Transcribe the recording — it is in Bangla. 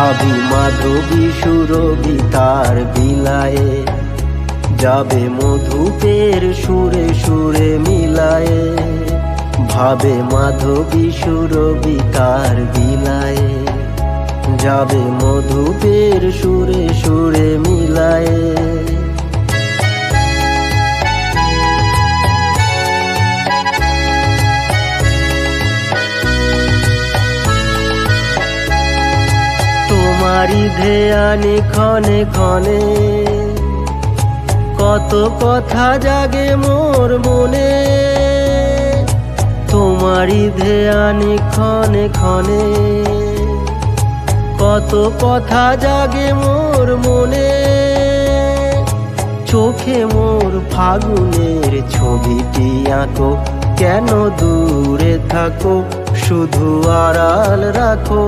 ভাবি মাধবী সুরভি তার বিলায়ে, যাবে মধুপের সুরে সুরে মিলায়ে। ভাবে মাধবী সুরভি তার বিলায়ে, যাবে মধুপের সুরে সুরে মিলায়ে। তোমারি ধ্যানে ক্ষণে ক্ষণে কত কথা জাগে মোর মনে। তোমারি ধ্যানে ক্ষণে ক্ষণে কত কথা জাগে মোর মনে। চোখে মোর ফাগুনের ছবিটি আঁকো, কেন দূরে থাকো শুধু আড়াল রাখো।